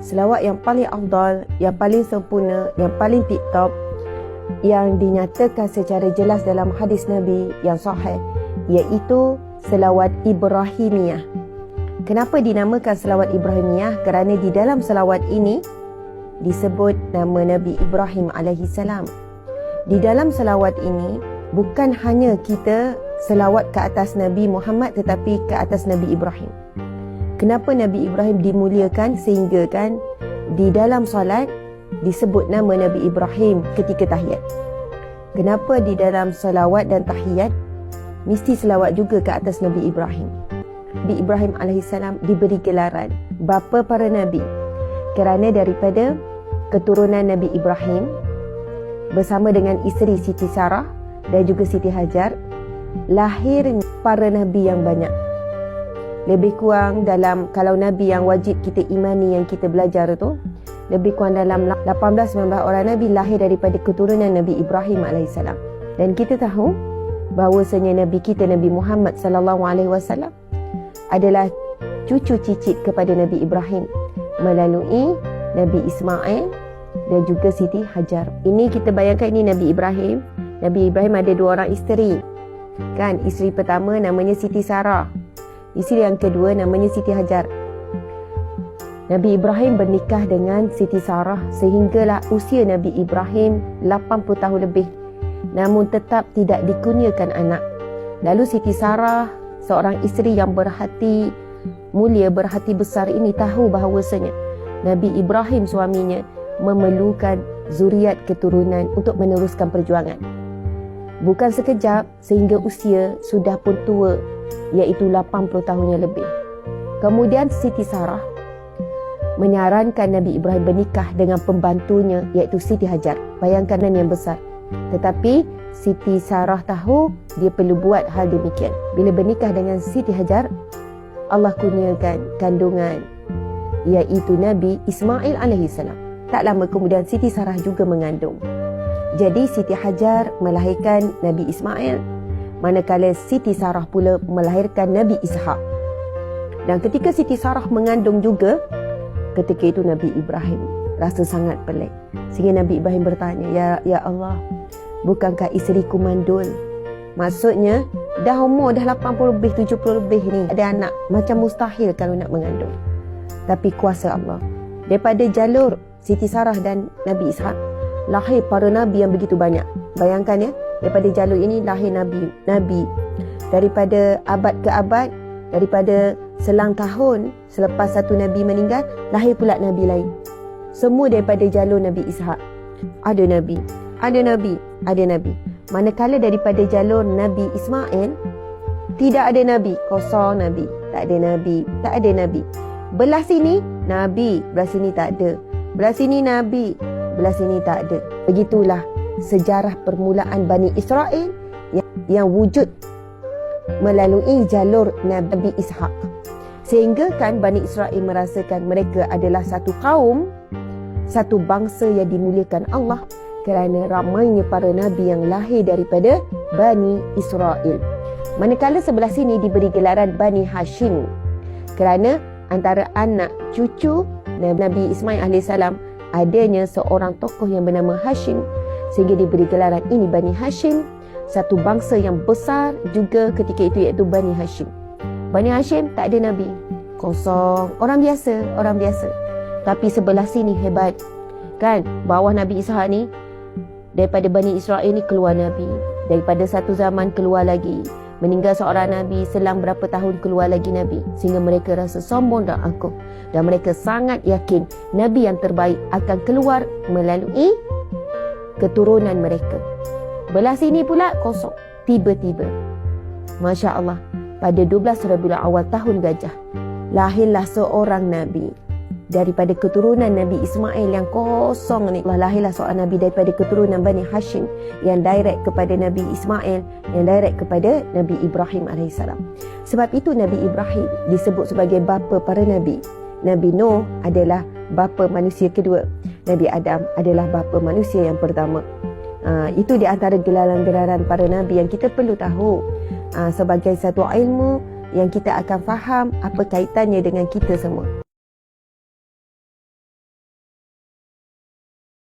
selawat yang paling afdal, yang paling sempurna, yang paling tip-top, yang dinyatakan secara jelas dalam hadis Nabi yang sahih, iaitu selawat Ibrahimiyah. Kenapa dinamakan selawat Ibrahimiyah? Kerana di dalam selawat ini disebut nama Nabi Ibrahim alaihissalam. Di dalam selawat ini bukan hanya kita selawat ke atas Nabi Muhammad, tetapi ke atas Nabi Ibrahim. Kenapa Nabi Ibrahim dimuliakan sehingga kan di dalam solat disebut nama Nabi Ibrahim ketika tahiyat? Kenapa di dalam selawat dan tahiyat mesti selawat juga ke atas Nabi Ibrahim? Nabi Ibrahim alaihissalam diberi gelaran bapa para nabi kerana daripada keturunan Nabi Ibrahim bersama dengan isteri Siti Sarah dan juga Siti Hajar lahir para nabi yang banyak. Lebih kurang dalam, kalau nabi yang wajib kita imani yang kita belajar tu, lebih kurang dalam 18-19 orang nabi lahir daripada keturunan Nabi Ibrahim alaihissalam. Dan kita tahu bahawasanya nabi kita Nabi Muhammad sallallahu alaihi wasallam adalah cucu cicit kepada Nabi Ibrahim melalui Nabi Ismail dan juga Siti Hajar. Ini kita bayangkan, ini Nabi Ibrahim. Nabi Ibrahim ada 2 orang isteri. Kan, isteri pertama namanya Siti Sarah. Isteri yang kedua namanya Siti Hajar. Nabi Ibrahim bernikah dengan Siti Sarah sehinggalah usia Nabi Ibrahim 80 tahun lebih. Namun tetap tidak dikurniakan anak. Lalu Siti Sarah, seorang isteri yang berhati mulia, berhati besar ini, tahu bahawasanya Nabi Ibrahim suaminya memerlukan zuriat keturunan untuk meneruskan perjuangan. Bukan sekejap, sehingga usia sudah pun tua, iaitu 80 tahun yang lebih. Kemudian Siti Sarah menyarankan Nabi Ibrahim bernikah dengan pembantunya, iaitu Siti Hajar. Bayangkan yang besar. Tetapi Siti Sarah tahu dia perlu buat hal demikian. Bila bernikah dengan Siti Hajar, Allah kurniakan kandungan, iaitu Nabi Ismail alaihissalam. Tak lama kemudian Siti Sarah juga mengandung. Jadi Siti Hajar melahirkan Nabi Ismail, manakala Siti Sarah pula melahirkan Nabi Ishak. Dan ketika Siti Sarah mengandung juga, ketika itu Nabi Ibrahim rasa sangat pelik. Sehingga Nabi Ibrahim bertanya, Ya Allah, bukankah isteriku mandul? Maksudnya dah umur dah 80 lebih, 70 lebih ni, ada anak. Macam mustahil kalau nak mengandung. Tapi kuasa Allah. Daripada jalur Siti Sarah dan Nabi Ishak, lahir para nabi yang begitu banyak. Bayangkan ya, daripada jalur ini lahir nabi. Daripada abad ke abad, daripada selang tahun selepas satu nabi meninggal, lahir pula nabi lain. Semua daripada jalur Nabi Ishak. Ada nabi. Manakala daripada jalur Nabi Ismail, tidak ada nabi, kosong nabi, tak ada nabi. Belah sini nabi, belah sini tak ada. Belah sini nabi, belah sini tak ada. Begitulah sejarah permulaan Bani Israel yang wujud melalui jalur Nabi Ishak. Sehingga kan Bani Israel merasakan mereka adalah satu kaum, satu bangsa yang dimuliakan Allah kerana ramainya para nabi yang lahir daripada Bani Israel. Manakala sebelah sini diberi gelaran Bani Hashim kerana antara anak cucu Nabi Ismail AS adanya seorang tokoh yang bernama Hashim, sehingga diberi gelaran ini Bani Hashim, satu bangsa yang besar juga ketika itu, iaitu Bani Hashim. Bani Hashim tak ada nabi, kosong, orang biasa. Tapi sebelah sini hebat kan, bawah Nabi Ishak ni, daripada Bani Israel ni keluar nabi. Daripada satu zaman keluar lagi, meninggal seorang nabi, selang berapa tahun keluar lagi nabi. Sehingga mereka rasa sombong dan angkuh, dan mereka sangat yakin nabi yang terbaik akan keluar melalui keturunan mereka. Belah sini pula kosong. Tiba-tiba, Masya Allah, pada 12 Rabiul Awal tahun gajah, lahirlah seorang nabi daripada keturunan Nabi Ismail yang kosong ni. Lahirlah seorang nabi daripada keturunan Bani Hashim yang direct kepada Nabi Ismail, yang direct kepada Nabi Ibrahim alaihissalam. Sebab itu Nabi Ibrahim disebut sebagai bapa para nabi. Nabi Nuh adalah bapa manusia kedua. Nabi Adam adalah bapa manusia yang pertama. Itu di antara gelaran-gelaran para nabi yang kita perlu tahu sebagai satu ilmu yang kita akan faham apa kaitannya dengan kita semua.